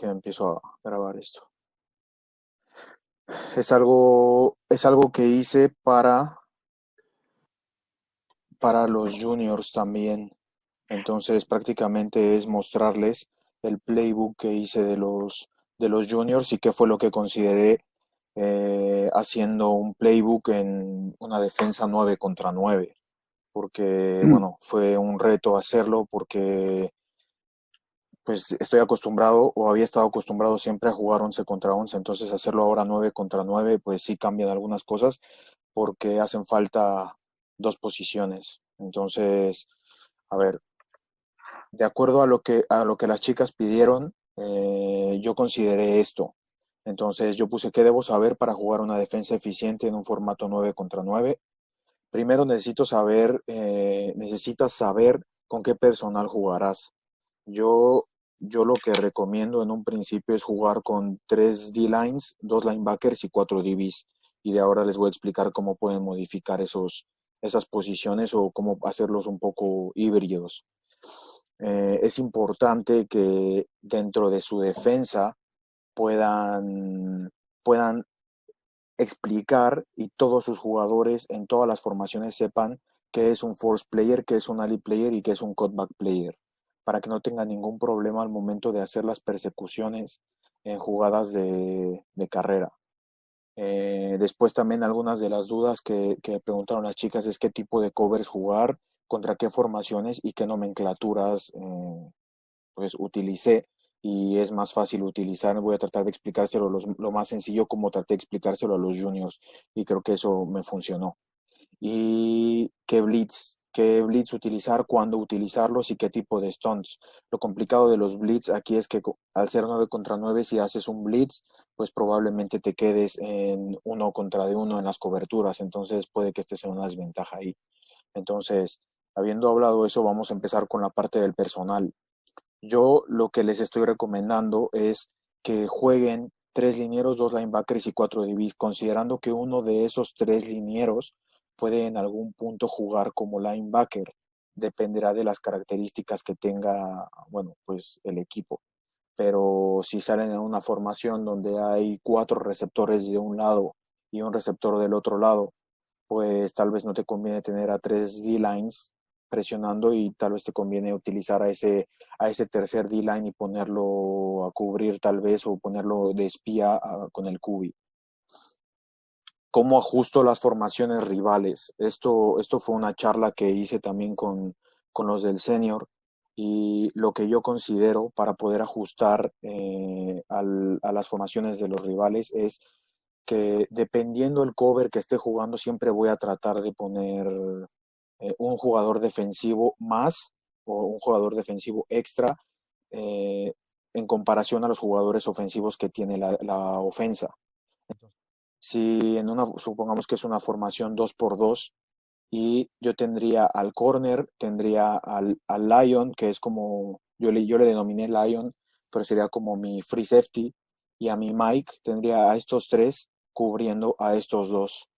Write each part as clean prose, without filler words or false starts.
Empiezo a grabar esto. Es algo que hice para los juniors también. Entonces prácticamente es mostrarles el playbook que hice de los juniors y qué fue lo que consideré haciendo un playbook en una defensa 9 contra 9. Porque, bueno, fue un reto hacerlo porque pues estoy acostumbrado o había estado acostumbrado siempre a jugar 11 contra 11, entonces hacerlo ahora 9 contra 9, pues sí cambian algunas cosas porque hacen falta dos posiciones. Entonces, a ver, de acuerdo a lo que las chicas pidieron, yo consideré esto. Entonces yo puse qué debo saber para jugar una defensa eficiente en un formato 9 contra 9. Primero necesitas saber con qué personal jugarás. Yo, yo lo que recomiendo en un principio es jugar con tres D-lines, dos linebackers y cuatro DBs. Y de ahora les voy a explicar cómo pueden modificar esas posiciones o cómo hacerlos un poco híbridos. Es importante que dentro de su defensa puedan, puedan explicar y todos sus jugadores en todas las formaciones sepan qué es un force player, qué es un alley player y qué es un cutback player, para que no tengan ningún problema al momento de hacer las persecuciones en jugadas de carrera. Después también algunas de las dudas que preguntaron las chicas es qué tipo de covers jugar, contra qué formaciones y qué nomenclaturas pues utilicé y es más fácil utilizar. Voy a tratar de explicárselo lo más sencillo como traté de explicárselo a los juniors y creo que eso me funcionó. Y qué blitz utilizar, cuándo utilizarlos y qué tipo de stunts. Lo complicado de los blitz aquí es que al ser 9 contra 9, si haces un blitz, pues probablemente te quedes en uno contra de uno en las coberturas, entonces puede que estés en una desventaja ahí. Entonces, habiendo hablado eso, vamos a empezar con la parte del personal. Yo lo que les estoy recomendando es que jueguen tres linieros, dos linebackers y cuatro DBs, considerando que uno de esos tres linieros puede en algún punto jugar como linebacker. Dependerá de las características que tenga, bueno, pues el equipo. Pero si salen en una formación donde hay cuatro receptores de un lado y un receptor del otro lado, pues tal vez no te conviene tener a tres D-lines presionando y tal vez te conviene utilizar a ese tercer D-line y ponerlo a cubrir tal vez o ponerlo de espía con el QB. ¿Cómo ajusto las formaciones rivales? Esto fue una charla que hice también con los del senior y lo que yo considero para poder ajustar a las formaciones de los rivales es que dependiendo el cover que esté jugando, siempre voy a tratar de poner un jugador defensivo más o un jugador defensivo extra eh, en comparación a los jugadores ofensivos que tiene la ofensa. Si supongamos que es una formación 2 por 2 y yo tendría al corner, tendría al Lion, que es como, yo le denominé Lion, pero sería como mi free safety, y a mi Mike tendría a estos tres cubriendo a estos dos.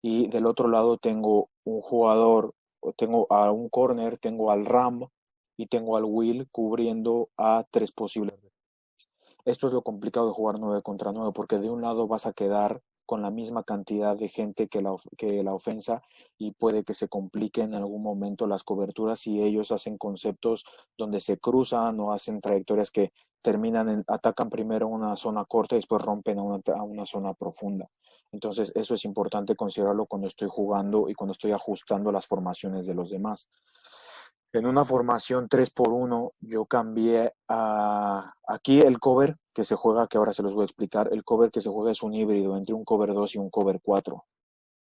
Y del otro lado tengo un jugador, tengo a un corner, tengo al Ram y tengo al Will cubriendo a tres posibles. Esto es lo complicado de jugar 9 contra 9, porque de un lado vas a quedar con la misma cantidad de gente que la ofensa y puede que se complique en algún momento las coberturas si ellos hacen conceptos donde se cruzan o hacen trayectorias que atacan primero una zona corta y después rompen a una zona profunda. Entonces eso es importante considerarlo cuando estoy jugando y cuando estoy ajustando las formaciones de los demás. En una formación 3 por uno yo cambié a... Aquí el cover que se juega, que ahora se los voy a explicar, el cover que se juega es un híbrido entre un cover 2 y un cover 4.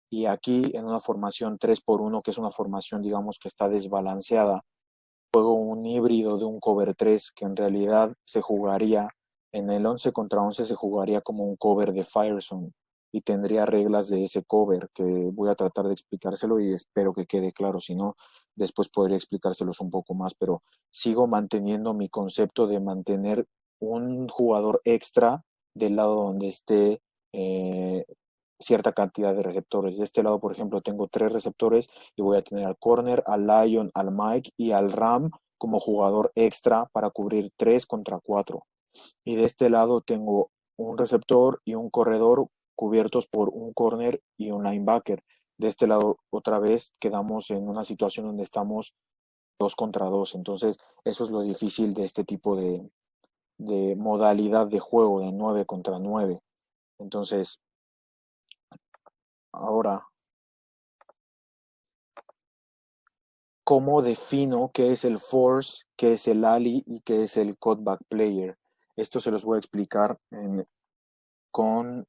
Y aquí en una formación 3 por uno que es una formación, digamos, que está desbalanceada, juego un híbrido de un cover 3 que en realidad se jugaría, en el 11 contra 11 se jugaría como un cover de Firezone y tendría reglas de ese cover que voy a tratar de explicárselo y espero que quede claro, si no, después podría explicárselos un poco más, pero sigo manteniendo mi concepto de mantener un jugador extra del lado donde esté cierta cantidad de receptores. De este lado, por ejemplo, tengo tres receptores y voy a tener al corner, al Lion, al Mike y al Ram como jugador extra para cubrir 3 contra 4. Y de este lado tengo un receptor y un corredor cubiertos por un corner y un linebacker. De este lado otra vez quedamos en una situación donde estamos 2 contra 2. Entonces eso es lo difícil de este tipo de modalidad de juego de 9 contra 9. Entonces, ahora, ¿cómo defino qué es el force, qué es el alley y qué es el cutback player? Esto se los voy a explicar con,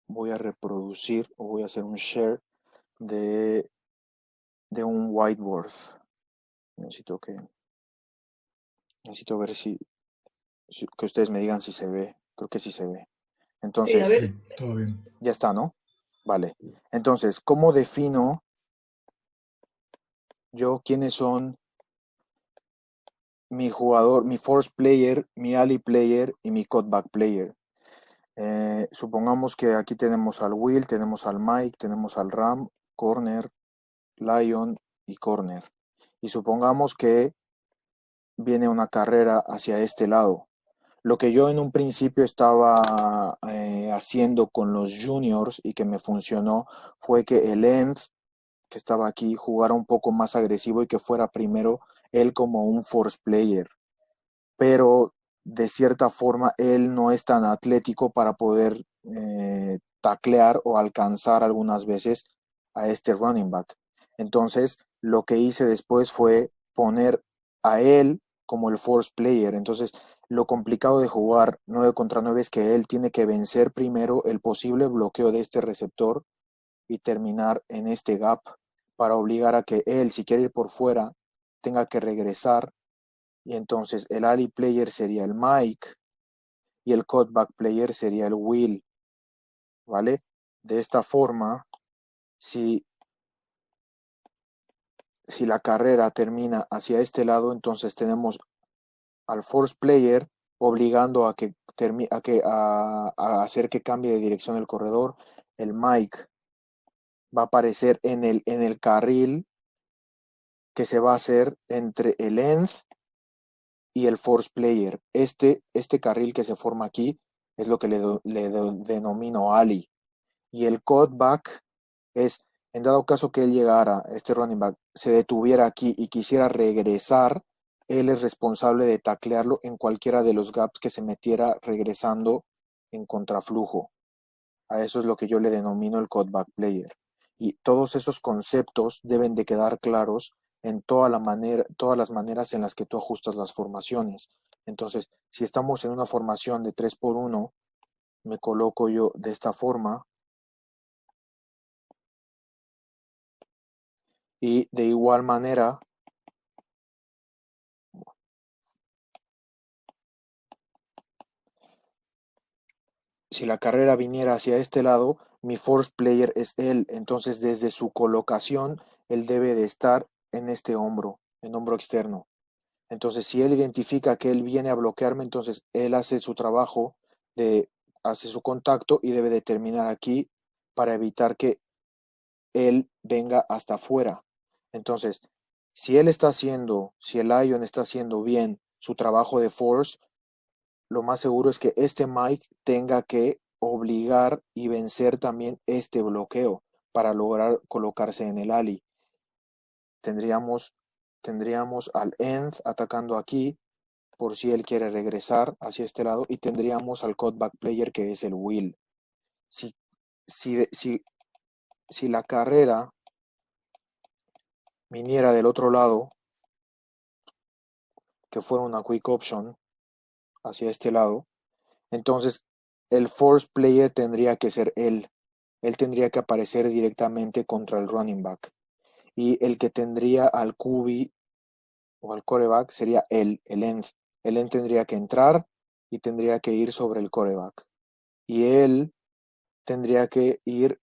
voy a reproducir o voy a hacer un share de, de un whiteboard. Necesito que, necesito ver que ustedes me digan si se ve. Creo que sí se ve. A Entonces, ver, Sí, todo bien. ya está, ¿no? Vale. Entonces, ¿cómo defino yo quiénes son mi jugador, mi force player, mi alley player y mi cutback player? Supongamos que aquí tenemos al Will, tenemos al Mike, tenemos al Ram, corner, Lion y corner. Y supongamos que viene una carrera hacia este lado. Lo que yo en un principio estaba haciendo con los juniors y que me funcionó fue que el end que estaba aquí jugara un poco más agresivo y que fuera primero él como un force player, pero de cierta forma él no es tan atlético para poder taclear o alcanzar algunas veces a este running back. Entonces, lo que hice después fue poner a él como el force player. Entonces, lo complicado de jugar 9 contra 9 es que él tiene que vencer primero el posible bloqueo de este receptor y terminar en este gap para obligar a que él, si quiere ir por fuera, tenga que regresar y entonces el alley player sería el Mike y el cutback player sería el Will, ¿vale? De esta forma, si, si la carrera termina hacia este lado, entonces tenemos al force player obligando a hacer que cambie de dirección el corredor. El Mike va a aparecer en el carril que se va a hacer entre el end y el force player. Este carril que se forma aquí es lo que denomino alley. Y el cutback es, en dado caso que él llegara, este running back, se detuviera aquí y quisiera regresar, él es responsable de taclearlo en cualquiera de los gaps que se metiera regresando en contraflujo. A eso es lo que yo le denomino el cutback player. Y todos esos conceptos deben de quedar claros en todas las maneras en las que tú ajustas las formaciones. Entonces, si estamos en una formación de 3x1, me coloco yo de esta forma y de igual manera, si la carrera viniera hacia este lado, mi force player es él. Entonces, desde su colocación, él debe de estar en hombro externo. Entonces, si él identifica que él viene a bloquearme, entonces él hace su trabajo, hace su contacto y debe de terminar aquí para evitar que él venga hasta afuera. Entonces, si el Lion está haciendo bien su trabajo de force, lo más seguro es que este Mike tenga que obligar y vencer también este bloqueo para lograr colocarse en el alley. Tendríamos, tendríamos al end atacando aquí por si él quiere regresar hacia este lado y tendríamos al cutback player que es el Will. Si, si, si, si la carrera viniera del otro lado, que fuera una quick option hacia este lado, entonces el force player tendría que ser él. Él tendría que aparecer directamente contra el running back. Y el que tendría al QB o al coreback sería él, el end. El end tendría que entrar y tendría que ir sobre el coreback. Y él tendría que ir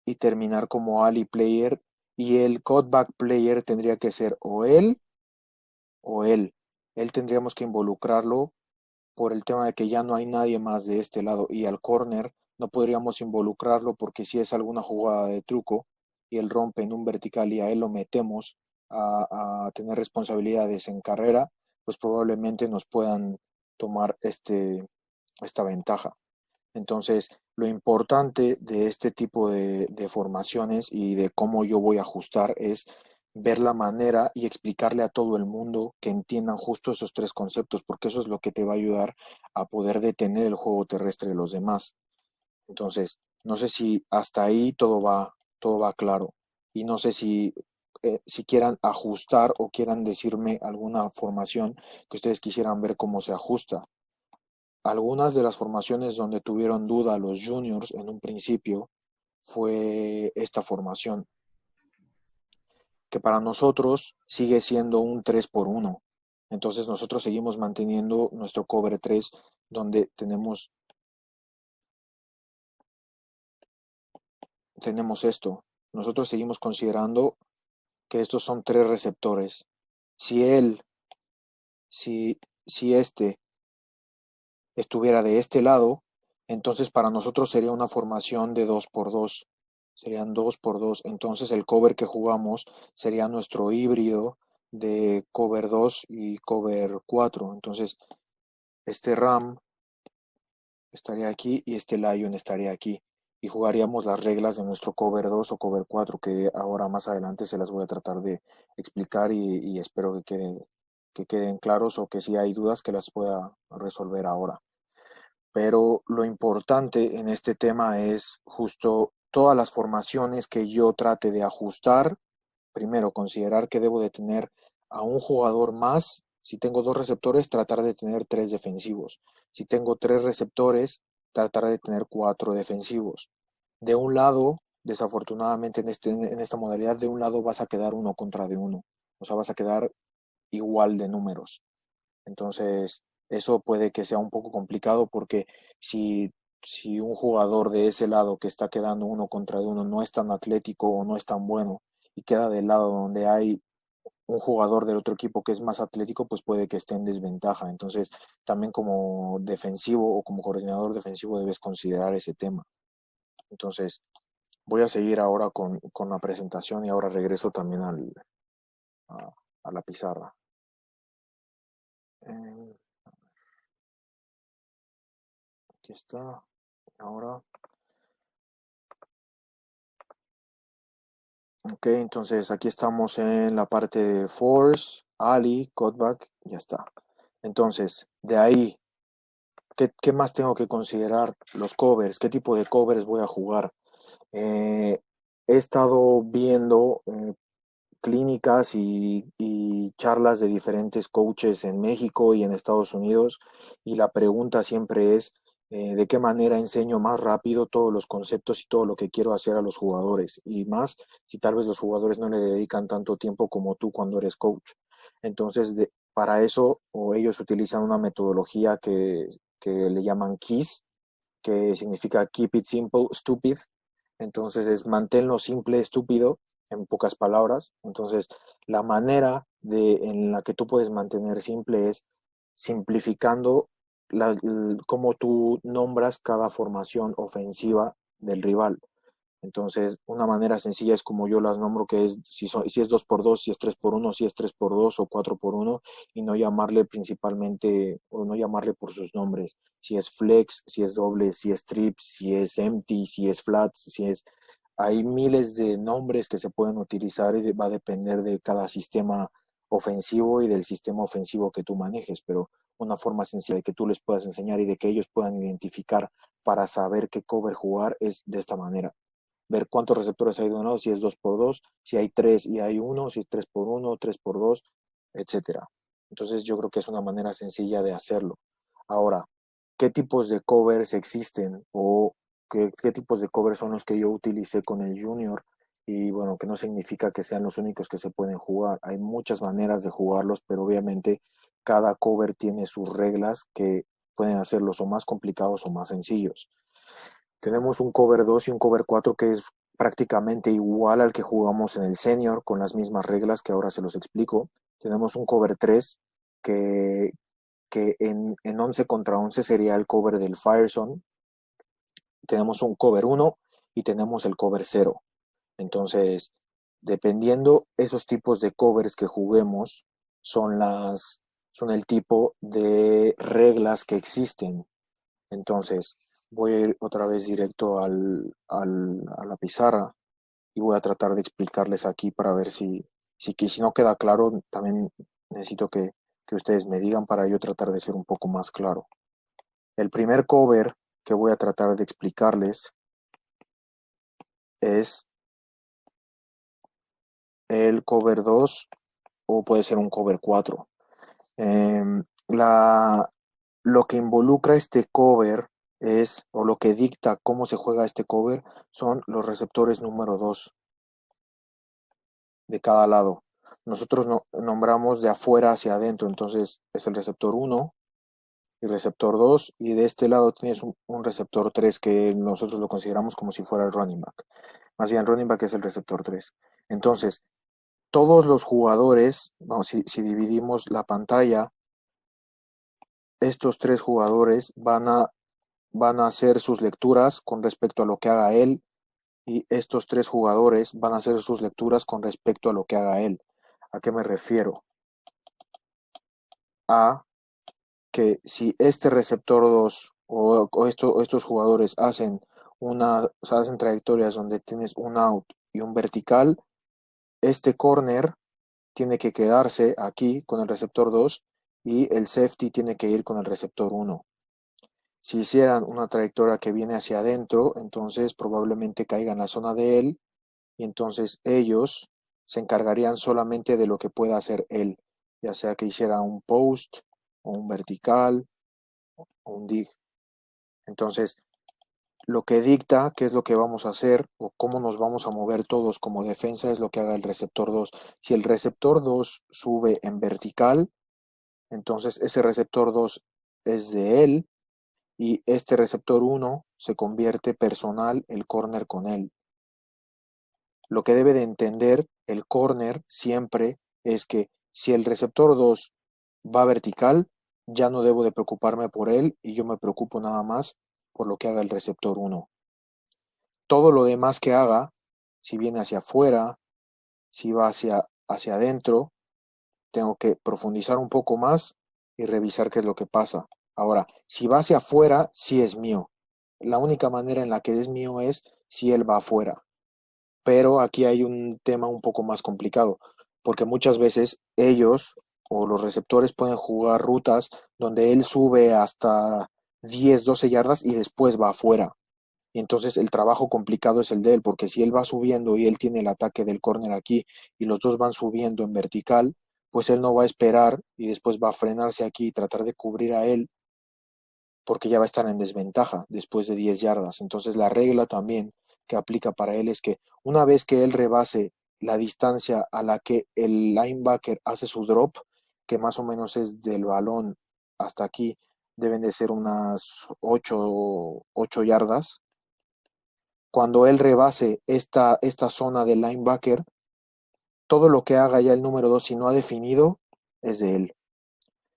y terminar como alley player. Y el cutback player tendría que ser o él o él. Él tendríamos que involucrarlo por el tema de que ya no hay nadie más de este lado y al corner no podríamos involucrarlo porque si es alguna jugada de truco y él rompe en un vertical y a él lo metemos a tener responsabilidades en carrera, pues probablemente nos puedan tomar esta ventaja. Entonces, lo importante de este tipo de formaciones y de cómo yo voy a ajustar es ver la manera y explicarle a todo el mundo que entiendan justo esos tres conceptos, porque eso es lo que te va a ayudar a poder detener el juego terrestre de los demás. Entonces, no sé si hasta ahí todo va claro. Y no sé si quieran ajustar o quieran decirme alguna formación que ustedes quisieran ver cómo se ajusta. Algunas de las formaciones donde tuvieron duda los juniors en un principio fue esta formación, que para nosotros sigue siendo un 3-por-1. Entonces nosotros seguimos manteniendo nuestro cover 3 donde tenemos esto. Nosotros seguimos considerando que estos son tres receptores. Si él, si este estuviera de este lado, entonces para nosotros sería una formación de 2-por-2. Serían 2-por-2. Entonces el cover que jugamos sería nuestro híbrido de cover 2 y cover 4. Entonces este Ram estaría aquí y este Lion estaría aquí. Y jugaríamos las reglas de nuestro cover 2 o cover 4, que ahora más adelante se las voy a tratar de explicar y espero que queden claros o que si hay dudas que las pueda resolver ahora. Pero lo importante en este tema es justo todas las formaciones que yo trate de ajustar. Primero, considerar que debo de tener a un jugador más. Si tengo dos receptores, tratar de tener tres defensivos. Si tengo tres receptores, tratar de tener cuatro defensivos. De un lado, desafortunadamente en esta modalidad, de un lado vas a quedar uno contra de uno. O sea, vas a quedar igual de números. Entonces, eso puede que sea un poco complicado porque si, si un jugador de ese lado que está quedando uno contra uno no es tan atlético o no es tan bueno y queda del lado donde hay un jugador del otro equipo que es más atlético, pues puede que esté en desventaja. Entonces, también como defensivo o como coordinador defensivo debes considerar ese tema. Entonces, voy a seguir ahora con la presentación y ahora regreso también a, a la pizarra. Eh, Aquí está. Ahora. Ok, entonces aquí estamos en la parte de force, ali, cutback, ya está. Entonces, de ahí, ¿qué más tengo que considerar? Los covers, ¿qué tipo de covers voy a jugar? Eh, He estado viendo clínicas y charlas de diferentes coaches en México y en Estados Unidos y la pregunta siempre es de qué manera enseño más rápido todos los conceptos y todo lo que quiero hacer a los jugadores y más si tal vez los jugadores no le dedican tanto tiempo como tú cuando eres coach. Entonces, para eso o ellos utilizan una metodología que le llaman KISS, que significa Keep It Simple, Stupid. Entonces es manténlo simple, estúpido, en pocas palabras. Entonces, la manera en la que tú puedes mantener simple es simplificando cómo tú nombras cada formación ofensiva del rival. Entonces, una manera sencilla es como yo las nombro, que es si es 2-por-2, si es 3-por-1, si es 3-por-2 o 4-por-1, y no llamarle principalmente, o no llamarle por sus nombres. Si es flex, si es doble, si es trips, si es empty, si es flats, si es... Hay miles de nombres que se pueden utilizar y va a depender de cada sistema ofensivo y del sistema ofensivo que tú manejes, pero una forma sencilla de que tú les puedas enseñar y de que ellos puedan identificar para saber qué cover jugar es de esta manera: ver cuántos receptores hay de uno, si es 2-por-2, si hay 3 y hay uno, si es 3-por-1, 3-por-2, etcétera. Entonces yo creo que es una manera sencilla de hacerlo. Ahora, ¿qué tipos de covers existen o qué tipos de covers son los que yo utilicé con el Junior? Y bueno, que no significa que sean los únicos que se pueden jugar. Hay muchas maneras de jugarlos, pero obviamente cada cover tiene sus reglas que pueden hacerlos o más complicados o más sencillos. Tenemos un cover 2 y un cover 4 que es prácticamente igual al que jugamos en el senior, con las mismas reglas que ahora se los explico. Tenemos un cover 3 que, que en 11 contra 11 sería el cover del Firezone. Tenemos un cover 1 y tenemos el cover 0. Entonces, dependiendo esos tipos de covers que juguemos, son son el tipo de reglas que existen. Entonces, voy a ir otra vez directo a la pizarra y voy a tratar de explicarles aquí para ver si no queda claro, también necesito que ustedes me digan para yo tratar de ser un poco más claro. El primer cover que voy a tratar de explicarles es el cover 2 o puede ser un cover 4. Eh, la, lo que involucra este cover es, o lo que dicta cómo se juega este cover, son los receptores número 2 de cada lado. Nosotros nombramos de afuera hacia adentro, entonces es el receptor 1 y receptor 2, y de este lado tienes un receptor 3 que nosotros lo consideramos como si fuera el running back. Más bien, running back es el receptor 3. Entonces, todos los jugadores, vamos, si dividimos la pantalla, estos tres jugadores van a hacer sus lecturas con respecto a lo que haga él, y estos tres jugadores van a hacer sus lecturas con respecto a lo que haga él. ¿A qué me refiero? A que si este receptor 2 o estos jugadores hacen trayectorias donde tienes un out y un vertical, este corner tiene que quedarse aquí con el receptor 2 y el safety tiene que ir con el receptor 1. Si hicieran una trayectoria que viene hacia adentro, entonces probablemente caiga en la zona de él y entonces ellos se encargarían solamente de lo que pueda hacer él, ya sea que hiciera un post o un vertical o un dig. Entonces, lo que dicta qué es lo que vamos a hacer o cómo nos vamos a mover todos como defensa es lo que haga el receptor 2. Si el receptor 2 sube en vertical, entonces ese receptor 2 es de él y este receptor 1 se convierte personal el corner con él. Lo que debe de entender el corner siempre es que si el receptor 2 va vertical, ya no debo de preocuparme por él y yo me preocupo nada más por lo que haga el receptor 1. Todo lo demás que haga, si viene hacia afuera, si va hacia adentro, tengo que profundizar un poco más y revisar qué es lo que pasa. Ahora, si va hacia afuera, sí es mío. La única manera en la que es mío es si él va afuera. Pero aquí hay un tema un poco más complicado, porque muchas veces ellos o los receptores pueden jugar rutas donde él sube hasta 10, 12 yardas y después va afuera. Y entonces el trabajo complicado es el de él, porque si él va subiendo y él tiene el ataque del córner aquí y los dos van subiendo en vertical, pues él no va a esperar y después va a frenarse aquí y tratar de cubrir a él porque ya va a estar en desventaja después de 10 yardas. Entonces la regla también que aplica para él es que una vez que él rebase la distancia a la que el linebacker hace su drop, que más o menos es del balón hasta aquí, deben de ser unas 8 yardas. Cuando él rebase esta zona del linebacker, todo lo que haga ya el número 2 si no ha definido es de él.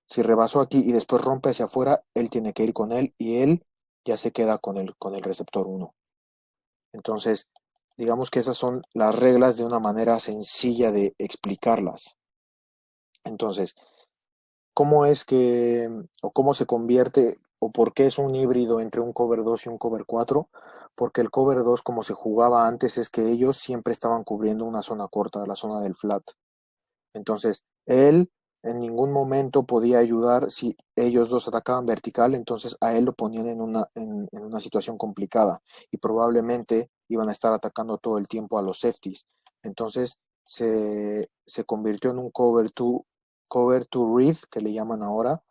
Si rebasó aquí y después rompe hacia afuera, él tiene que ir con él y él ya se queda con el receptor 1. Entonces, digamos que esas son las reglas de una manera sencilla de explicarlas. Entonces, ¿cómo es que, o cómo se convierte, o por qué es un híbrido entre un cover 2 y un cover 4? Porque el cover 2, como se jugaba antes, es que ellos siempre estaban cubriendo una zona corta, la zona del flat. Entonces, él en ningún momento podía ayudar si ellos dos atacaban vertical, entonces a él lo ponían en una situación complicada y probablemente iban a estar atacando todo el tiempo a los safeties. Entonces, se convirtió en un cover to read, que le llaman ahora,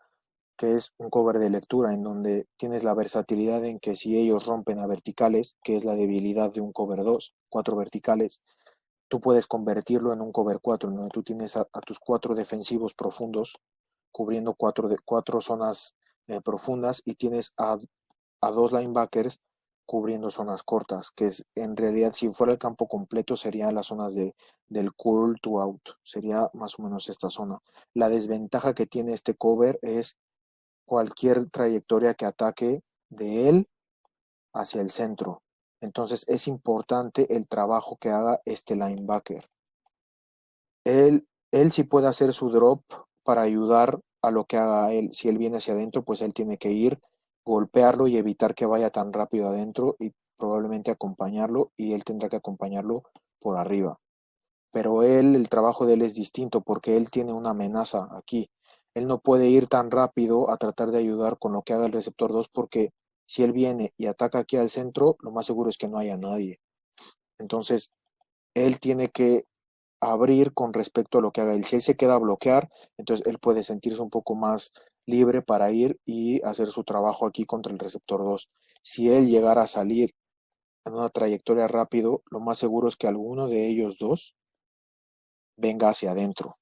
que es un cover de lectura en donde tienes la versatilidad en que si ellos rompen a verticales, que es la debilidad de un cover 2, 4 verticales, tú puedes convertirlo en un cover 4, donde tú tienes a tus 4 defensivos profundos cubriendo 4 zonas profundas y tienes a 2 linebackers cubriendo zonas cortas, que es en realidad si fuera el campo completo serían las zonas del curl to out, sería más o menos esta zona. La desventaja que tiene este cover es cualquier trayectoria que ataque de él hacia el centro. Entonces es importante el trabajo que haga este linebacker. Él sí puede hacer su drop para ayudar a lo que haga él. Si él viene hacia adentro, pues él tiene que ir, golpearlo y evitar que vaya tan rápido adentro y probablemente acompañarlo y él tendrá que acompañarlo por arriba. Pero él, el trabajo de él es distinto porque él tiene una amenaza aquí. Él no puede ir tan rápido a tratar de ayudar con lo que haga el receptor 2 porque si él viene y ataca aquí al centro, lo más seguro es que no haya nadie. Entonces, él tiene que abrir con respecto a lo que haga él. Si él se queda a bloquear, entonces él puede sentirse un poco más libre para ir y hacer su trabajo aquí contra el receptor 2. Si él llegara a salir en una trayectoria rápido, lo más seguro es que alguno de ellos dos venga hacia adentro.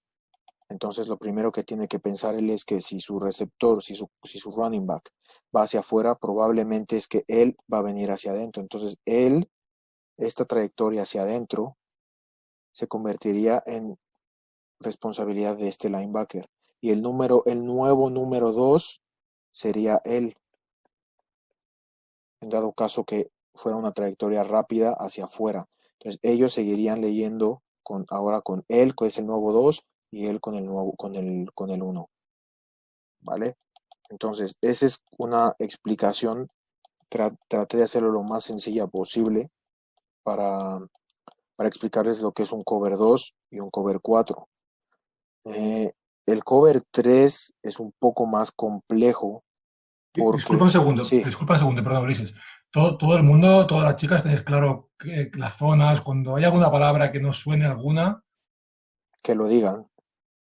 Entonces lo primero que tiene que pensar él es que si su receptor, si su running back va hacia afuera, probablemente es que él va a venir hacia adentro. Entonces él, esta trayectoria hacia adentro, se convertiría en responsabilidad de este linebacker. Y el nuevo número 2 sería él, en dado caso que fuera una trayectoria rápida hacia afuera. Entonces ellos seguirían leyendo ahora con él, que es el nuevo 2 y él con el 1. ¿Vale? Entonces, esa es una explicación. Traté de hacerlo lo más sencilla posible para, para explicarles lo que es un cover 2 y un cover 4. Eh, el cover 3 es un poco más complejo Disculpa porque, un segundo, sí, perdón, Ulises. Todo el mundo, todas las chicas, tenéis claro que las zonas, cuando hay alguna palabra que no suene alguna, que lo digan.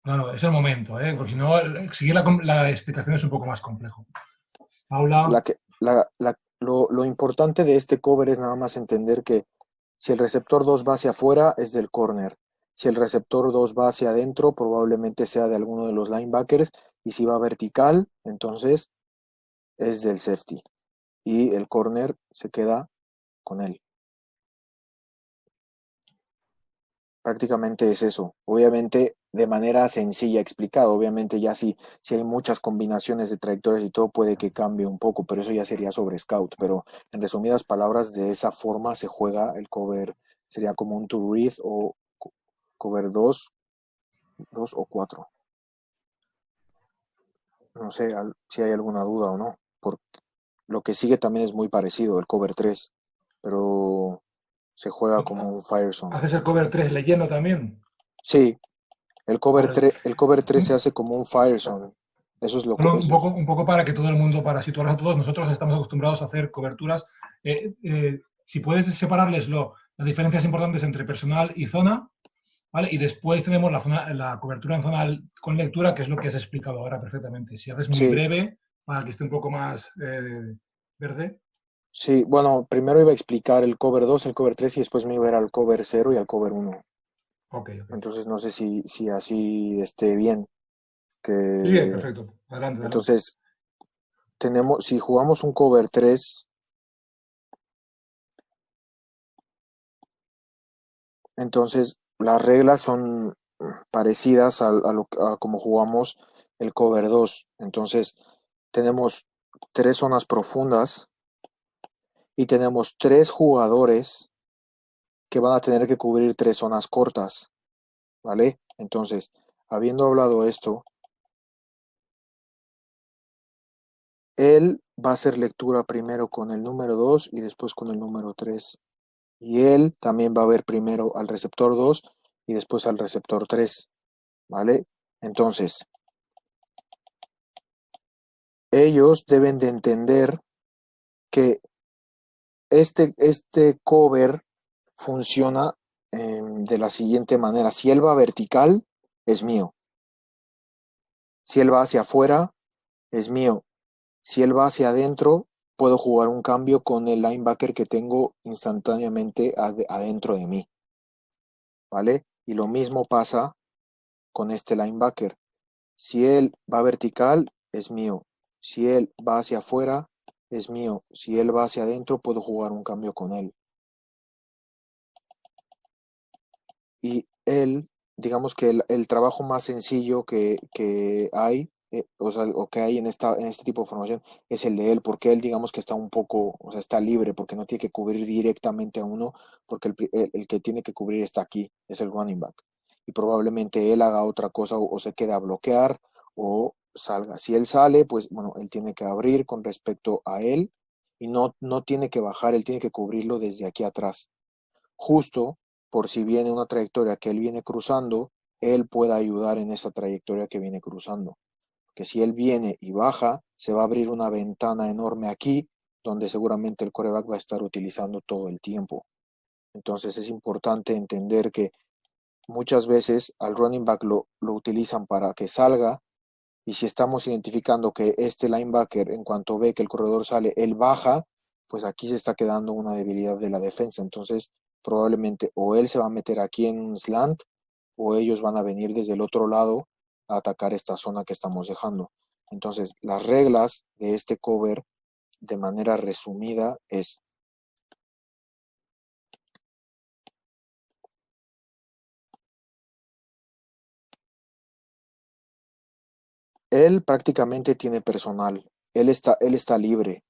claro, es el momento, ¿eh? Porque si no, seguir la explicación es un poco más complejo. Paula, Lo importante de este cover es nada más entender que si el receptor 2 va hacia afuera, es del corner. Si el receptor 2 va hacia adentro, probablemente sea de alguno de los linebackers. Y si va vertical, entonces es del safety. Y el corner se queda con él. Prácticamente es eso. Obviamente de manera sencilla explicado. Obviamente ya si hay muchas combinaciones de trayectorias y todo puede que cambie un poco, pero eso ya sería sobre scout. Pero en resumidas palabras, de esa forma se juega el cover. Sería como un to read o cover 2 o 4. No sé si hay alguna duda o no. Porque lo que sigue también es muy parecido, el cover 3, pero se juega como un fire zone. ¿haces el cover 3 leyendo también? Sí, Vale. el cover 3 se hace como un fire zone. Eso es lo que Bueno, eso es. un poco para que todo el mundo, para situarlos a todos, nosotros estamos acostumbrados a hacer coberturas. Si puedes separarles las diferencias importantes entre personal y zona, ¿vale? Y después tenemos la cobertura en zona con lectura, que es lo que has explicado ahora perfectamente. Si haces muy Sí, breve, para que esté un poco más verde. sí. Bueno, primero iba a explicar el cover 2, el cover 3 y después me iba a ir al cover 0 y al cover 1. Ok, ok. Entonces no sé si así esté bien. Sí, sí, Que perfecto. Adelante, adelante. entonces si jugamos un cover 3, entonces las reglas son parecidas a como jugamos el cover 2. Entonces tenemos tres zonas profundas y tenemos tres jugadores que van a tener que cubrir tres zonas cortas, ¿vale? Entonces, habiendo hablado esto, él va a hacer lectura primero con el número 2 y después con el número 3. Y él también va a ver primero al receptor 2 y después al receptor 3, ¿vale? Entonces, ellos deben de entender que este cover funciona de la siguiente manera. Si él va vertical, es mío. Si él va hacia afuera, es mío. Si él va hacia adentro, puedo jugar un cambio con el linebacker que tengo instantáneamente adentro de mí, ¿vale? Y lo mismo pasa con este linebacker. Si él va vertical, es mío. Si él va hacia afuera, es mío. Si él va hacia adentro, puedo jugar un cambio con él. Y él, digamos que el trabajo más sencillo que hay, o que hay en este tipo de formación, es el de él, porque él, digamos que está un poco, o sea, está libre, porque no tiene que cubrir directamente a uno, porque el que tiene que cubrir está aquí, es el running back. Y probablemente él haga otra cosa o se quede a bloquear, o salga. Si él sale, pues bueno, él tiene que abrir con respecto a él y no tiene que bajar, él tiene que cubrirlo desde aquí atrás. Justo por si viene una trayectoria que él viene cruzando, él pueda ayudar en esa trayectoria que viene cruzando. Que si él viene y baja, se va a abrir una ventana enorme aquí, donde seguramente el quarterback va a estar utilizando todo el tiempo. Entonces es importante entender que muchas veces al running back lo utilizan para que salga, y si estamos identificando que este linebacker, en cuanto ve que el corredor sale, él baja, pues aquí se está quedando una debilidad de la defensa. Entonces probablemente o él se va a meter aquí en un slant o ellos van a venir desde el otro lado a atacar esta zona que estamos dejando. Entonces las reglas de este cover de manera resumida es: él prácticamente tiene personal, él está libre.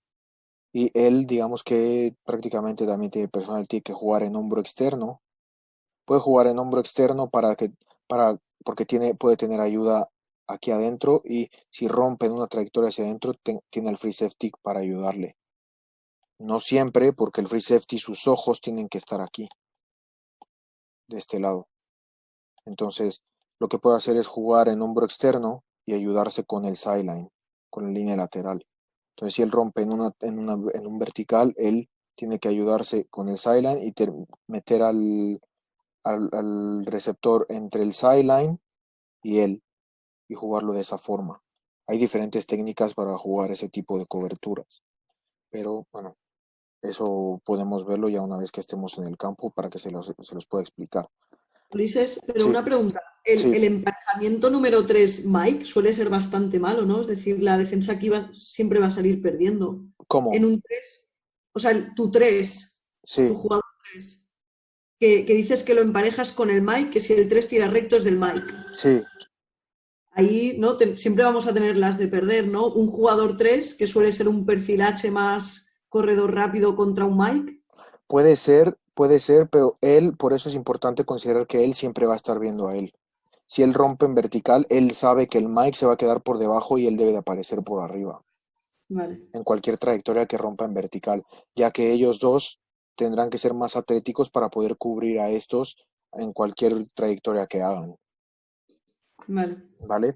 Y él, digamos que prácticamente también tiene personal, tiene que jugar en hombro externo. Puede jugar en hombro externo porque puede tener ayuda aquí adentro, y si rompe en una trayectoria hacia adentro, tiene el free safety para ayudarle. No siempre, porque el free safety, sus ojos tienen que estar aquí, de este lado. Entonces, lo que puede hacer es jugar en hombro externo y ayudarse con el sideline, con la línea lateral. Entonces, si él rompe en un vertical, él tiene que ayudarse con el sideline y meter al receptor entre el sideline y él, y jugarlo de esa forma. Hay diferentes técnicas para jugar ese tipo de coberturas, pero bueno, eso podemos verlo ya una vez que estemos en el campo para que se los pueda explicar. Ulises, pero Sí, una pregunta. El, sí. el emparejamiento número 3 Mike, suele ser bastante malo, ¿no? Es decir, la defensa aquí siempre va a salir perdiendo. ¿Cómo? En un 3, o sea, tu 3, tu Sí, jugador 3, que dices que lo emparejas con el Mike, que si el 3 tira recto es del Mike. sí. Ahí, ¿no? Siempre vamos a tener las de perder, ¿no? Un jugador 3, que suele ser un perfil H más corredor rápido contra un Mike. Puede ser, pero él, por eso es importante considerar que él siempre va a estar viendo a él. Si él rompe en vertical, él sabe que el Mike se va a quedar por debajo y él debe de aparecer por arriba, Vale. en cualquier trayectoria que rompa en vertical, ya que ellos dos tendrán que ser más atléticos para poder cubrir a estos en cualquier trayectoria que hagan, Vale. ¿vale?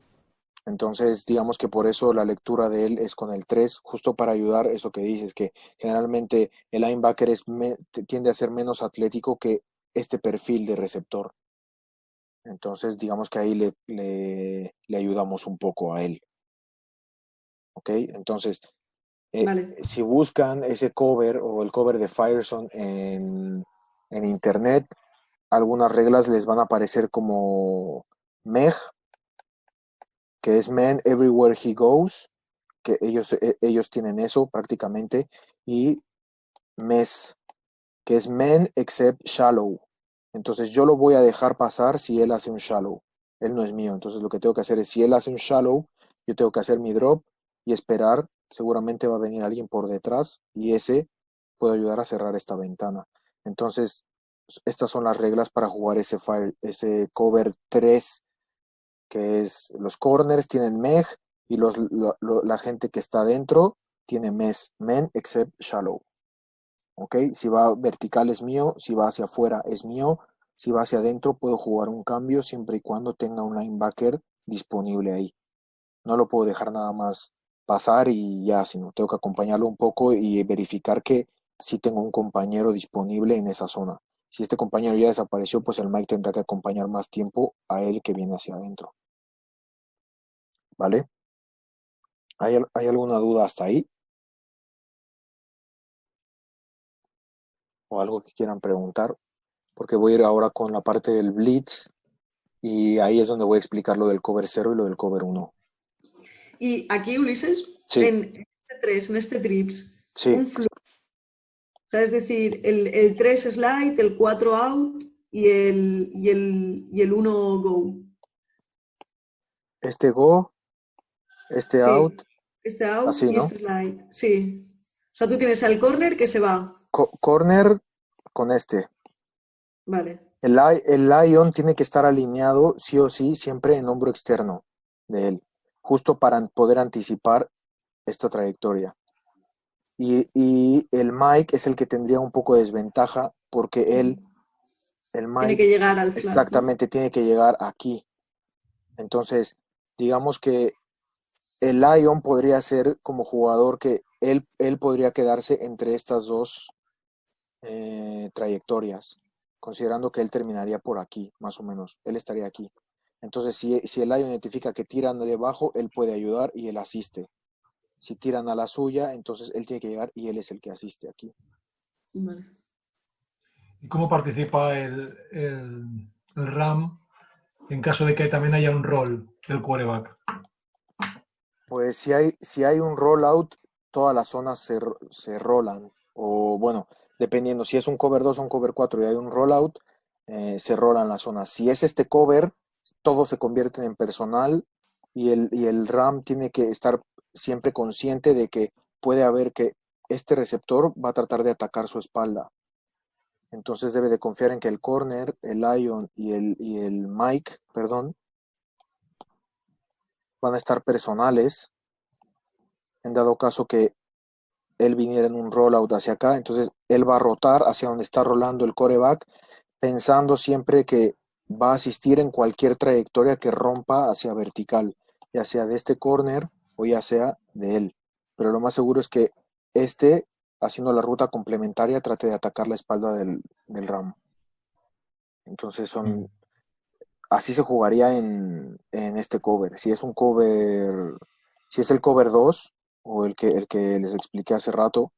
Entonces, digamos que por eso la lectura de él es con el 3, justo para ayudar eso que dices, que generalmente el linebacker tiende a ser menos atlético que este perfil de receptor. Entonces, digamos que ahí le ayudamos un poco a él. ¿Ok? Entonces, Vale. si buscan ese cover o el cover de Firestone en internet, algunas reglas les van a aparecer como MEG, que es Man Everywhere He Goes, que ellos tienen eso prácticamente, y MES, que es Man Except Shallow. Entonces yo lo voy a dejar pasar si él hace un shallow. Él no es mío. Entonces lo que tengo que hacer es, si él hace un shallow, yo tengo que hacer mi drop y esperar. Seguramente va a venir alguien por detrás y ese puede ayudar a cerrar esta ventana. Entonces, estas son las reglas para jugar ese cover 3, que es los corners tienen MEG y la gente que está dentro tiene MES, Men Except Shallow. ¿Ok? Si va vertical es mío, si va hacia afuera es mío, si va hacia adentro puedo jugar un cambio siempre y cuando tenga un linebacker disponible ahí. No lo puedo dejar nada más pasar y ya, sino tengo que acompañarlo un poco y verificar que sí tengo un compañero disponible en esa zona. Si este compañero ya desapareció, pues el Mike tendrá que acompañar más tiempo a él que viene hacia adentro. ¿Vale? ¿Hay alguna duda hasta ahí? ¿O algo que quieran preguntar? Porque voy a ir ahora con la parte del blitz. Y ahí es donde voy a explicar lo del cover 0 y lo del cover 1. Y aquí, Ulises, Sí, en este 3, en este trips, sí. un flow. O sea, es decir, el 3 slide, el 4 out y el 1 go. Este go, este Sí, out, este out así, y ¿no? este slide. Sí. O sea, tú tienes al corner que se va. Corner con este. Vale. El Lion tiene que estar alineado sí o sí siempre en hombro externo de él. justo para poder anticipar esta trayectoria. Y el Mike es el que tendría un poco de desventaja porque el Tiene Mike que llegar al flanco. exactamente tiene que llegar aquí. Entonces, digamos que el Lion podría ser como jugador que él podría quedarse entre estas dos trayectorias, considerando que él terminaría por aquí, más o menos. Él estaría aquí. Entonces, si el Lion identifica que tiran de abajo, él puede ayudar y él asiste. Si tiran a la suya, entonces él tiene que llegar y él es el que asiste aquí. Vale. ¿Y cómo participa el RAM en caso de que también haya un rol del quarterback? Pues si hay un rollout, todas las zonas se rolan. O bueno, dependiendo, si es un cover 2 o un cover 4 y hay un rollout, se rolan las zonas. Si es este cover, todos se convierten en personal y el RAM tiene que estar siempre consciente de que puede haber que este receptor va a tratar de atacar su espalda. Entonces debe de confiar en que el corner, el Lion y el Mike, perdón, van a estar personales en dado caso que él viniera en un rollout hacia acá, entonces él va a rotar hacia donde está rolando el coreback, pensando siempre que va a asistir en cualquier trayectoria que rompa hacia vertical, ya sea de este corner o ya sea de él. Pero lo más seguro es que este, haciendo la ruta complementaria, trate de atacar la espalda del RAM. Entonces así se jugaría en este cover. Si es un cover, si es el cover 2 o el que les expliqué hace rato,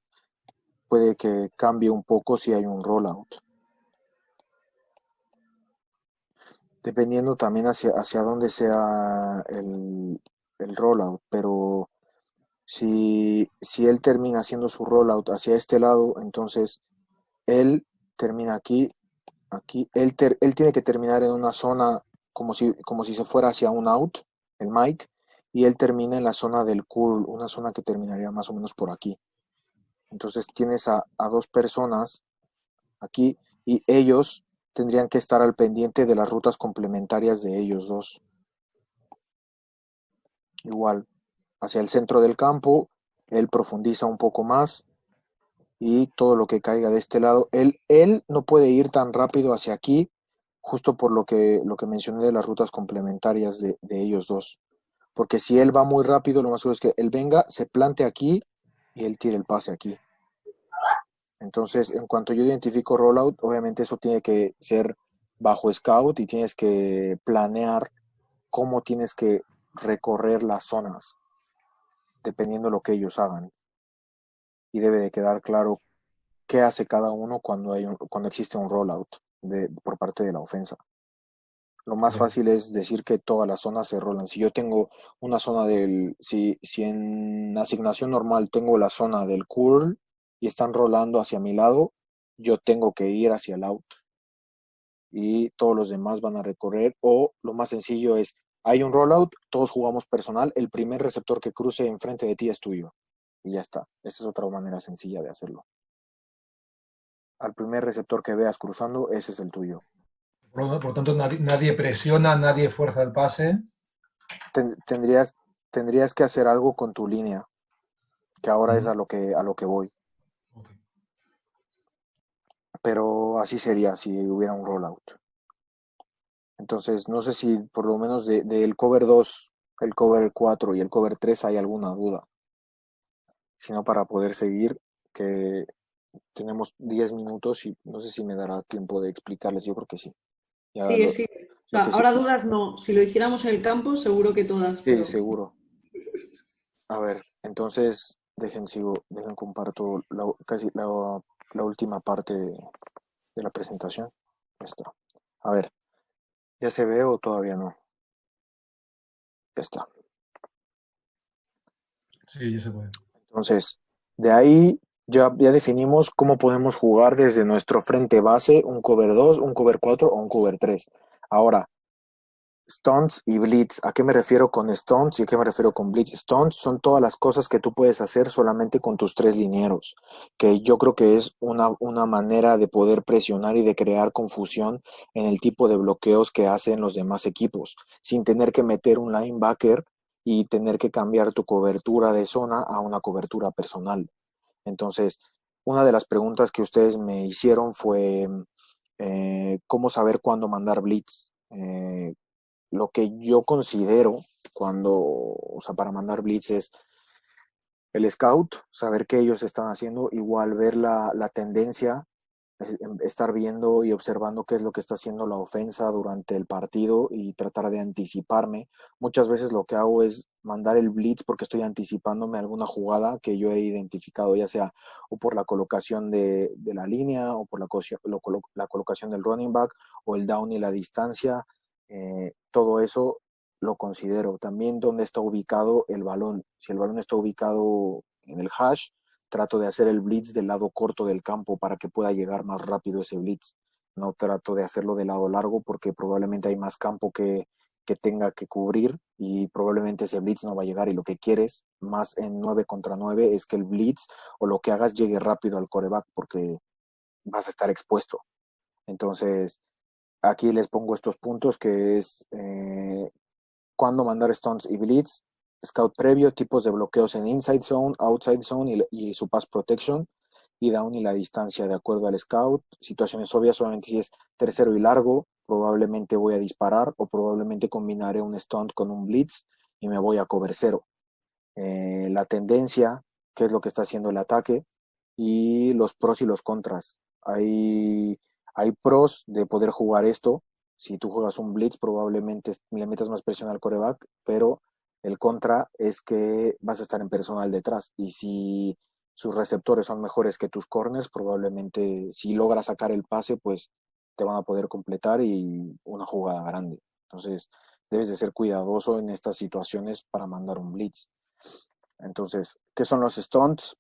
puede que cambie un poco si hay un rollout. Dependiendo también hacia dónde sea el rollout, pero si él termina haciendo su rollout hacia este lado, entonces él termina aquí, él tiene que terminar en una zona como si se fuera hacia un out, el Mike, y él termina en la zona del curl, una zona que terminaría más o menos por aquí. Entonces tienes a dos personas aquí y ellos tendrían que estar al pendiente de las rutas complementarias de ellos dos. Igual, hacia el centro del campo, él profundiza un poco más y todo lo que caiga de este lado, él no puede ir tan rápido hacia aquí, justo por lo que mencioné de las rutas complementarias de ellos dos. Porque si él va muy rápido, lo más seguro es que él venga, se plante aquí y él tire el pase aquí. Entonces, en cuanto yo identifico rollout, obviamente eso tiene que ser bajo scout y tienes que planear cómo tienes que recorrer las zonas, dependiendo de lo que ellos hagan. Y debe de quedar claro qué hace cada uno cuando existe un rollout por parte de la ofensa. Lo más Bien. fácil es decir que todas las zonas se rolan. Si yo tengo una zona si en asignación normal tengo la zona del curl y están rolando hacia mi lado, yo tengo que ir hacia el out. Y todos los demás van a recorrer. O lo más sencillo es, hay un rollout, todos jugamos personal, el primer receptor que cruce enfrente de ti es tuyo. Y ya está. Esa es otra manera sencilla de hacerlo. Al primer receptor que veas cruzando, ese es el tuyo. Por lo tanto, nadie presiona, nadie fuerza el pase. Tendrías que hacer algo con tu línea, que ahora es a lo que voy. Okay. Pero así sería si hubiera un rollout. Entonces, no sé si por lo menos del cover 2, el cover 4 y el cover 3 hay alguna duda. Sino para poder seguir, que tenemos 10 minutos y no sé si me dará tiempo de explicarles, yo creo que sí. Ya Sí, sí. O sea, que sí. ahora dudas no. Si lo hiciéramos en el campo, seguro que todas. Sí, Pero... seguro. A ver, entonces dejen comparto casi la última parte de la presentación. Está. A ver, ¿ya se ve o todavía no? Ya está. Sí, ya se puede. Entonces, de ahí ya definimos cómo podemos jugar desde nuestro frente base, un cover 2, un cover 4 o un cover 3. Ahora, stunts y blitz. ¿A qué me refiero con stunts y a qué me refiero con blitz? Stunts son todas las cosas que tú puedes hacer solamente con tus tres linieros, que yo creo que es una manera de poder presionar y de crear confusión en el tipo de bloqueos que hacen los demás equipos, sin tener que meter un linebacker y tener que cambiar tu cobertura de zona a una cobertura personal. Entonces, una de las preguntas que ustedes me hicieron fue cómo saber cuándo mandar blitz. Lo que yo considero para mandar blitz es el scout, saber qué ellos están haciendo, igual ver la tendencia, estar viendo y observando qué es lo que está haciendo la ofensa durante el partido y tratar de anticiparme. Muchas veces lo que hago es mandar el blitz porque estoy anticipándome a alguna jugada que yo he identificado, ya sea o por la colocación de la línea o por la colocación del running back o el down y la distancia. Todo eso lo considero. También dónde está ubicado el balón. Si el balón está ubicado en el hash, trato de hacer el blitz del lado corto del campo para que pueda llegar más rápido ese blitz. No trato de hacerlo del lado largo porque probablemente hay más campo que tenga que cubrir y probablemente ese blitz no va a llegar, y lo que quieres más en 9 contra 9 es que el blitz o lo que hagas llegue rápido al quarterback porque vas a estar expuesto. Entonces, aquí les pongo estos puntos que es cuándo mandar stunts y blitz, scout previo, tipos de bloqueos en inside zone, outside zone y su pass protection, y down y la distancia de acuerdo al scout. Situaciones obvias, solamente si es tercero y largo, probablemente voy a disparar o probablemente combinaré un stunt con un blitz y me voy a cover cero. La tendencia, qué es lo que está haciendo el ataque, y los pros y los contras. Hay pros de poder jugar esto. Si tú juegas un blitz, probablemente le metas más presión al quarterback, pero el contra es que vas a estar en personal detrás. Y si sus receptores son mejores que tus corners, probablemente si logras sacar el pase, pues te van a poder completar y una jugada grande. Entonces, debes de ser cuidadoso en estas situaciones para mandar un blitz. Entonces, ¿qué son los stunts?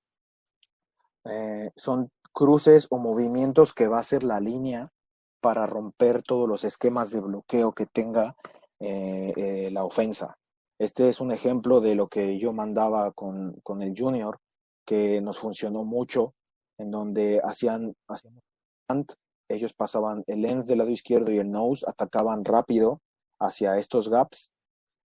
Son cruces o movimientos que va a hacer la línea para romper todos los esquemas de bloqueo que tenga la ofensa. Este es un ejemplo de lo que yo mandaba con el Junior, que nos funcionó mucho, en donde hacían ellos pasaban el end del lado izquierdo y el nose, atacaban rápido hacia estos gaps,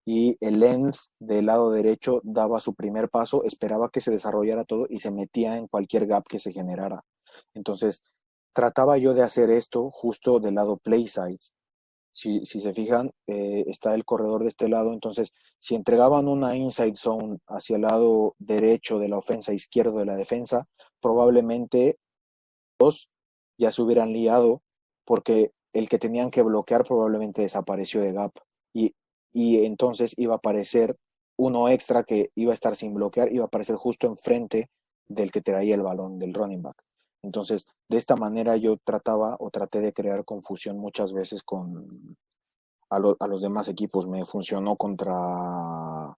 y el end del lado derecho daba su primer paso, esperaba que se desarrollara todo y se metía en cualquier gap que se generara. Entonces, trataba yo de hacer esto justo del lado play side. Si se fijan, está el corredor de este lado, entonces si entregaban una inside zone hacia el lado derecho de la ofensa, izquierdo de la defensa, probablemente dos ya se hubieran liado porque el que tenían que bloquear probablemente desapareció de gap, y, y entonces iba a aparecer uno extra que iba a estar sin bloquear, iba a aparecer justo enfrente del que traía el balón, del running back. Entonces, de esta manera yo traté de crear confusión muchas veces a los demás equipos. Me funcionó contra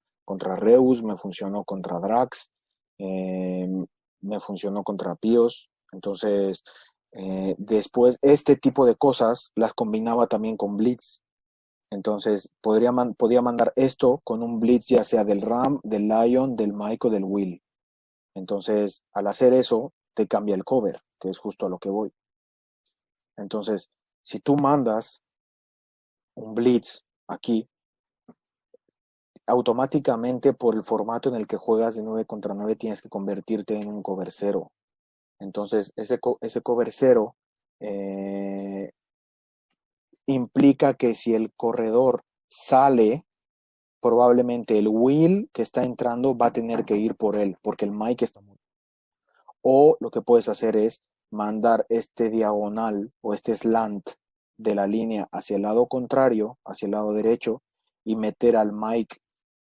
Reus, me funcionó contra Drax, me funcionó contra Pios. Entonces, después, este tipo de cosas las combinaba también con Blitz. Entonces, podía mandar esto con un Blitz, ya sea del Ram, del Lion, del Mike o del Will. Entonces, al hacer eso, te cambia el cover, que es justo a lo que voy. Entonces, si tú mandas un Blitz aquí, automáticamente por el formato en el que juegas de 9 contra 9 tienes que convertirte en un cover cero. Entonces, ese cover cero implica que si el corredor sale, probablemente el Will que está entrando va a tener que ir por él, porque el Mike está muy... O lo que puedes hacer es mandar este diagonal o este slant de la línea hacia el lado contrario, hacia el lado derecho, y meter al Mike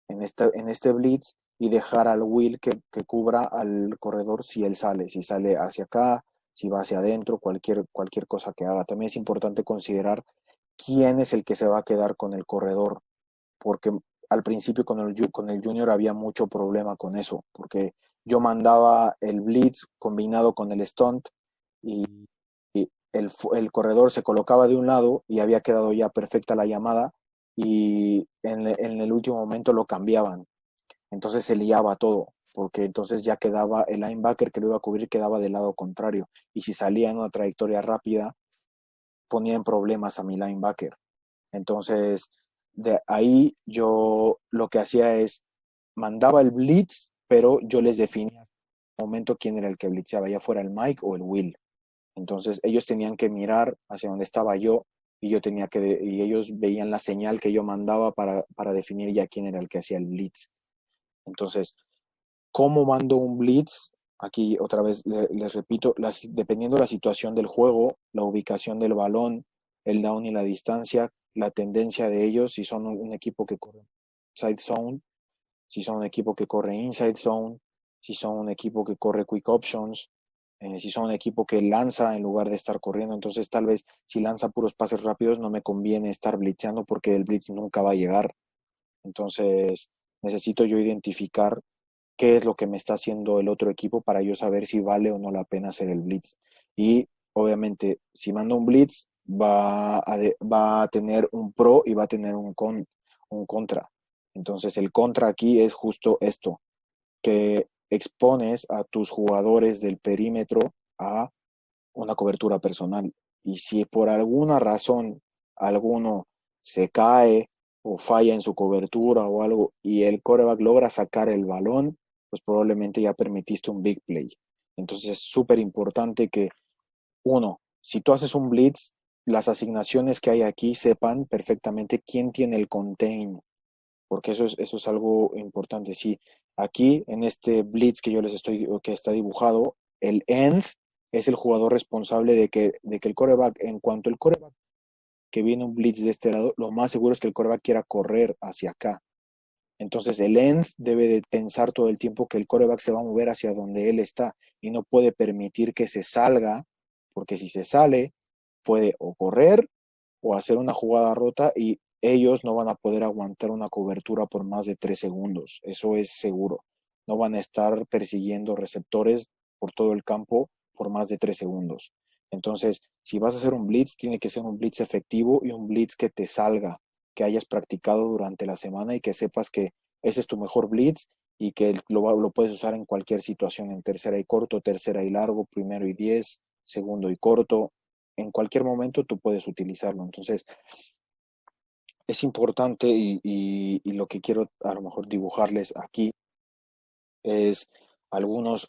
en este blitz y dejar al Will que cubra al corredor si él sale, si sale hacia acá, si va hacia adentro, cualquier cosa que haga. También es importante considerar quién es el que se va a quedar con el corredor, porque al principio con el Junior había mucho problema con eso, porque yo mandaba el blitz combinado con el stunt y el corredor se colocaba de un lado y había quedado ya perfecta la llamada, y en el último momento lo cambiaban. Entonces se liaba todo, porque entonces ya quedaba el linebacker que lo iba a cubrir, quedaba del lado contrario. Y si salía en una trayectoria rápida, ponía en problemas a mi linebacker. Entonces, de ahí yo lo que hacía es mandaba el blitz, pero yo les definía en el momento quién era el que blitzeaba, ya fuera el Mike o el Will. Entonces ellos tenían que mirar hacia donde estaba yo y y ellos veían la señal que yo mandaba para definir ya quién era el que hacía el blitz. Entonces, ¿cómo mando un blitz? Aquí otra vez les repito, dependiendo de la situación del juego, la ubicación del balón, el down y la distancia, la tendencia de ellos, si son un equipo que corre side zone, si son un equipo que corre inside zone, si son un equipo que corre quick options, si son un equipo que lanza en lugar de estar corriendo. Entonces tal vez si lanza puros pases rápidos no me conviene estar blitzeando porque el blitz nunca va a llegar. Entonces necesito yo identificar qué es lo que me está haciendo el otro equipo para yo saber si vale o no la pena hacer el blitz. Y obviamente si mando un blitz va a tener un pro y va a tener un contra. Entonces el contra aquí es justo esto, que expones a tus jugadores del perímetro a una cobertura personal. Y si por alguna razón alguno se cae o falla en su cobertura o algo y el quarterback logra sacar el balón, pues probablemente ya permitiste un big play. Entonces es súper importante que, uno, si tú haces un blitz, las asignaciones que hay aquí sepan perfectamente quién tiene el contain, porque eso es algo importante. Sí, aquí en este blitz que está dibujado, el end es el jugador responsable de que el quarterback, en cuanto el quarterback que viene un blitz de este lado, lo más seguro es que el quarterback quiera correr hacia acá. Entonces el end debe de pensar todo el tiempo que el quarterback se va a mover hacia donde él está y no puede permitir que se salga, porque si se sale, puede o correr o hacer una jugada rota y ellos no van a poder aguantar una cobertura por más de 3 segundos. Eso es seguro. No van a estar persiguiendo receptores por todo el campo por más de 3 segundos. Entonces, si vas a hacer un blitz, tiene que ser un blitz efectivo y un blitz que te salga, que hayas practicado durante la semana y que sepas que ese es tu mejor blitz y que lo puedes usar en cualquier situación, en tercera y corto, tercera y largo, primero y 10, segundo y corto, en cualquier momento tú puedes utilizarlo. Entonces, es importante y lo que quiero a lo mejor dibujarles aquí es algunas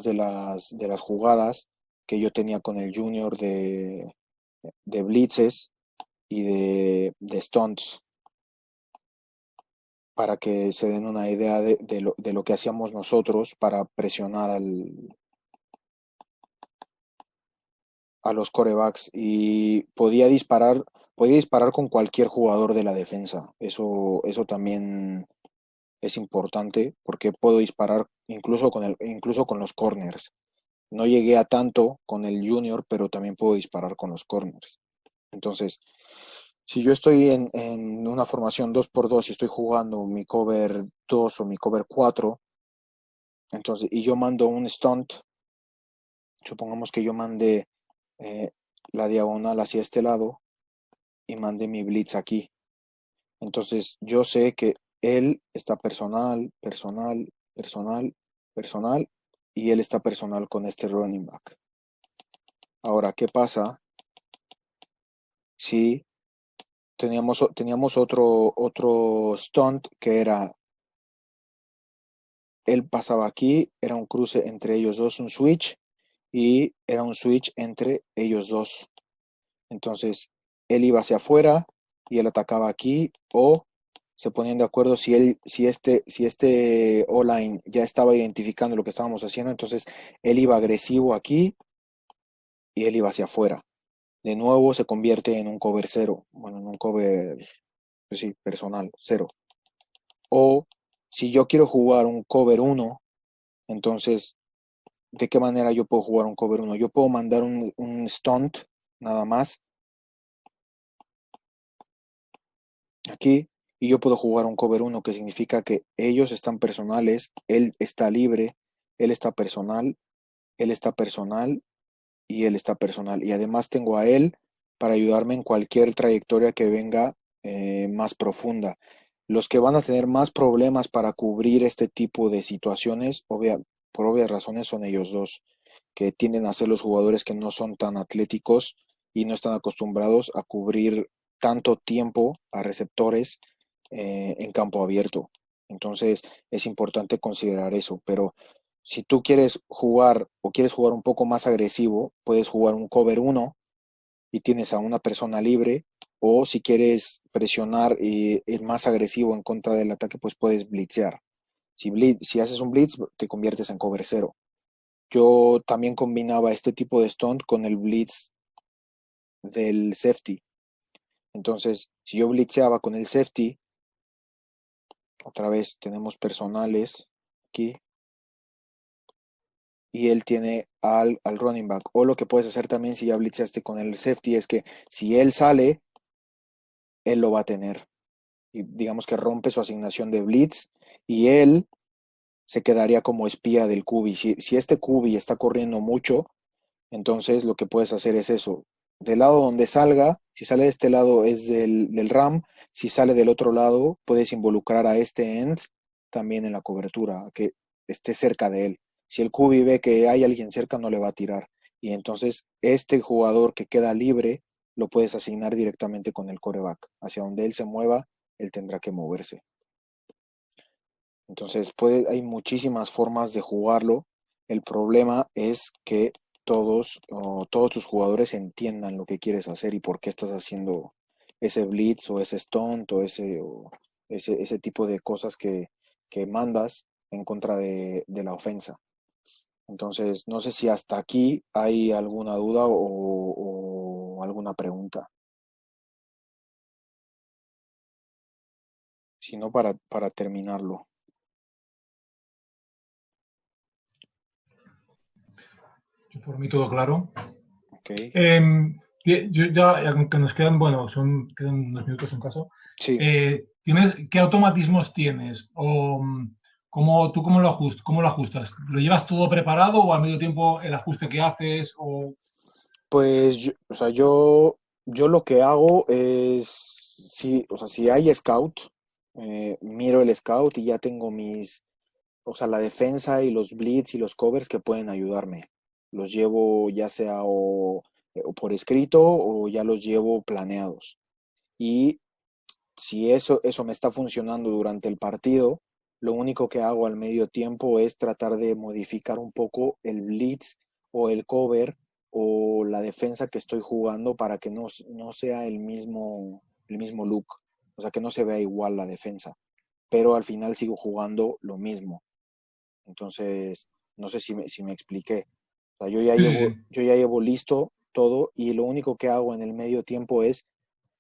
de las jugadas que yo tenía con el Junior de blitzes y de stunts para que se den una idea de lo que hacíamos nosotros para presionar a los corebacks y podía disparar con cualquier jugador de la defensa. Eso también es importante porque puedo disparar incluso con los corners. No llegué a tanto con el junior, pero también puedo disparar con los corners. Entonces, si yo estoy en una formación 2x2 y estoy jugando mi cover 2 o mi cover 4, entonces, y yo mando un stunt, supongamos que yo mande eh, la diagonal hacia este lado y mandé mi blitz aquí. Entonces yo sé que él está personal, personal, personal, personal y él está personal con este running back. Ahora, ¿qué pasa si teníamos otro stunt que era, él pasaba aquí, era un cruce entre ellos dos, un switch, y era un switch entre ellos dos. Entonces, él iba hacia afuera y él atacaba aquí, o se ponían de acuerdo si este O-line ya estaba identificando lo que estábamos haciendo, entonces él iba agresivo aquí y él iba hacia afuera. De nuevo se convierte en un cover 0, bueno, en un cover, pues sí, personal, 0. O si yo quiero jugar un cover 1, entonces, ¿de qué manera yo puedo jugar un cover 1? Yo puedo mandar un stunt, nada más, aquí, y yo puedo jugar un cover 1, que significa que ellos están personales, él está libre, él está personal, él está personal y él está personal. Y además tengo a él para ayudarme en cualquier trayectoria que venga más profunda. Los que van a tener más problemas para cubrir este tipo de situaciones, por obvias razones, son ellos dos, que tienden a ser los jugadores que no son tan atléticos y no están acostumbrados a cubrir tanto tiempo a receptores en campo abierto. Entonces es importante considerar eso, pero si tú quieres jugar o quieres jugar un poco más agresivo, puedes jugar un cover 1 y tienes a una persona libre, o si quieres presionar y ir más agresivo en contra del ataque, pues puedes blitzear. Si haces un blitz, te conviertes en cover 0. Yo también combinaba este tipo de stunt con el blitz del safety. Entonces, si yo blitzeaba con el safety, otra vez tenemos personales aquí, y él tiene al running back. O lo que puedes hacer también si ya blitzeaste con el safety es que si él sale, él lo va a tener. Y digamos que rompe su asignación de blitz y él se quedaría como espía del QB. Si este QB está corriendo mucho, entonces lo que puedes hacer es eso. Del lado donde salga, si sale de este lado es del RAM, si sale del otro lado, puedes involucrar a este end también en la cobertura, que esté cerca de él. Si el QB ve que hay alguien cerca, no le va a tirar. Y entonces este jugador que queda libre lo puedes asignar directamente con el quarterback. Hacia donde él se mueva, él tendrá que moverse. Entonces hay muchísimas formas de jugarlo. El problema es que todos tus jugadores entiendan lo que quieres hacer y por qué estás haciendo ese blitz o ese stunt o ese tipo de cosas que mandas en contra de la ofensa. Entonces, no sé si hasta aquí hay alguna duda o alguna pregunta. Si no, para terminarlo. Por mí todo claro. Okay. Yo ya, aunque nos quedan, bueno, quedan unos minutos en caso. Sí. ¿Qué automatismos tienes? ¿O tú cómo lo ajustas? ¿Lo llevas todo preparado o al medio tiempo el ajuste que haces? Pues, yo lo que hago es, si hay scout, miro el scout y ya tengo la defensa y los blitz y los covers que pueden ayudarme. Los llevo ya sea o por escrito o ya los llevo planeados. Y si eso me está funcionando durante el partido, lo único que hago al medio tiempo es tratar de modificar un poco el blitz o el cover o la defensa que estoy jugando para que no sea el mismo look, o sea, que no se vea igual la defensa, pero al final sigo jugando lo mismo. Entonces, no sé si me expliqué. O sea, yo ya llevo listo todo y lo único que hago en el medio tiempo es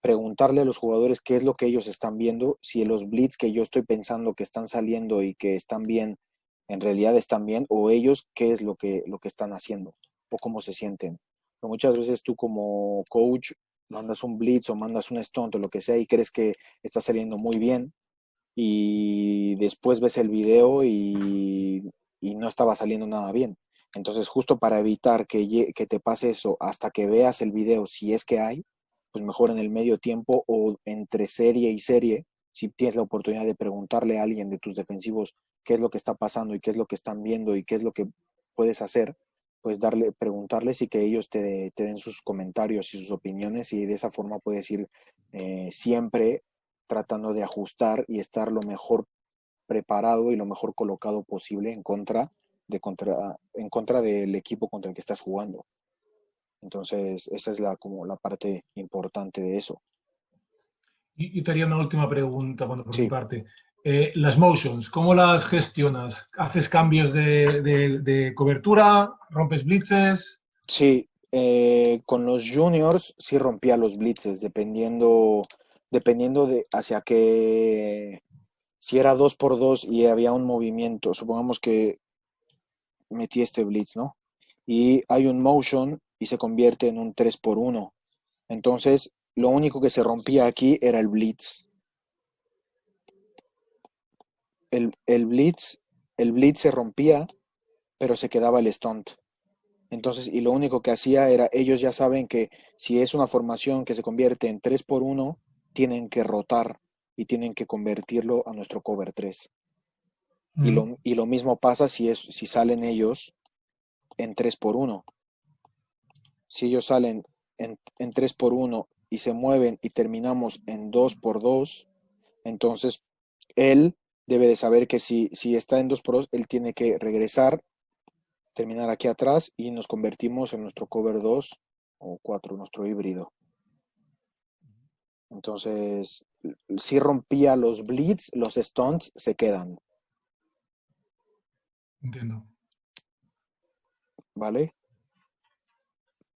preguntarle a los jugadores qué es lo que ellos están viendo, si los blitz que yo estoy pensando que están saliendo y que están bien, en realidad están bien, o ellos qué es lo que están haciendo o cómo se sienten. Pero muchas veces tú como coach mandas un blitz o mandas un stunt o lo que sea y crees que está saliendo muy bien y después ves el video y no estaba saliendo nada bien. Entonces, justo para evitar que te pase eso hasta que veas el video, si es que hay, pues mejor en el medio tiempo o entre serie y serie, si tienes la oportunidad de preguntarle a alguien de tus defensivos qué es lo que está pasando y qué es lo que están viendo y qué es lo que puedes hacer, pues preguntarles y que ellos te den sus comentarios y sus opiniones y de esa forma puedes ir siempre tratando de ajustar y estar lo mejor preparado y lo mejor colocado posible en contra del equipo contra el que estás jugando. Entonces, esa es como la parte importante de eso. Y te haría una última pregunta, bueno, por mi Sí. parte. Las motions, ¿cómo las gestionas? ¿Haces cambios de cobertura? ¿Rompes blitzes? Sí, con los juniors sí rompía los blitzes, dependiendo de hacia qué, si era 2x2 y había un movimiento, supongamos que metí este blitz, ¿no? Y hay un motion y se convierte en un 3x1. Entonces, lo único que se rompía aquí era el blitz. El blitz se rompía, pero se quedaba el stunt. Entonces, y lo único que hacía era, ellos ya saben que si es una formación que se convierte en 3x1, tienen que rotar y tienen que convertirlo a nuestro cover 3. Y lo mismo pasa si salen ellos en 3x1. Si ellos salen en 3x1 y se mueven y terminamos en 2x2, entonces él debe de saber que si está en 2x2, él tiene que regresar, terminar aquí atrás y nos convertimos en nuestro cover 2 o 4, nuestro híbrido. Entonces, si rompía los bleeds, los stunts se quedan, Entiendo. ¿vale?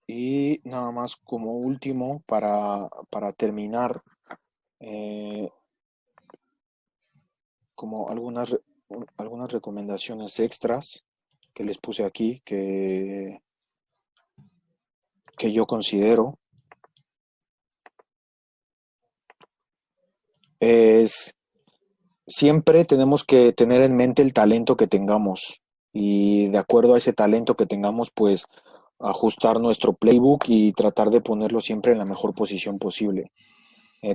Y nada más como último, para terminar, como algunas recomendaciones extras que les puse aquí, que yo considero, es siempre tenemos que tener en mente el talento que tengamos y de acuerdo a ese talento que tengamos, pues ajustar nuestro playbook y tratar de ponerlo siempre en la mejor posición posible.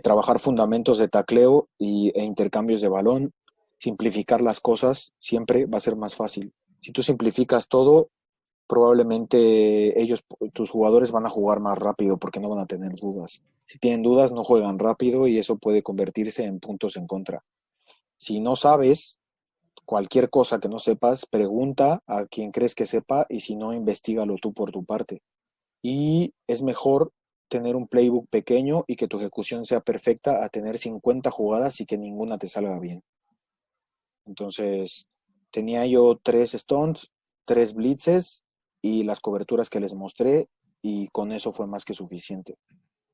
Trabajar fundamentos de tacleo e intercambios de balón, simplificar las cosas siempre va a ser más fácil. Si tú simplificas todo, probablemente tus jugadores van a jugar más rápido porque no van a tener dudas. Si tienen dudas, no juegan rápido y eso puede convertirse en puntos en contra. Si no sabes, cualquier cosa que no sepas, pregunta a quien crees que sepa y si no, investígalo tú por tu parte. Y es mejor tener un playbook pequeño y que tu ejecución sea perfecta a tener 50 jugadas y que ninguna te salga bien. Entonces, tenía yo 3 stunts, 3 blitzes y las coberturas que les mostré y con eso fue más que suficiente.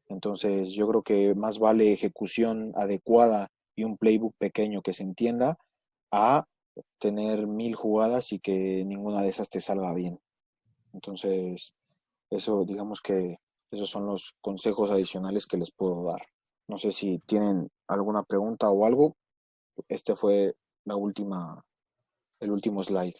Entonces, yo creo que más vale ejecución adecuada y un playbook pequeño que se entienda a tener 1000 jugadas y que ninguna de esas te salga bien. Entonces, eso, digamos que esos son los consejos adicionales que les puedo dar. No sé si tienen alguna pregunta o algo. Este fue el último slide.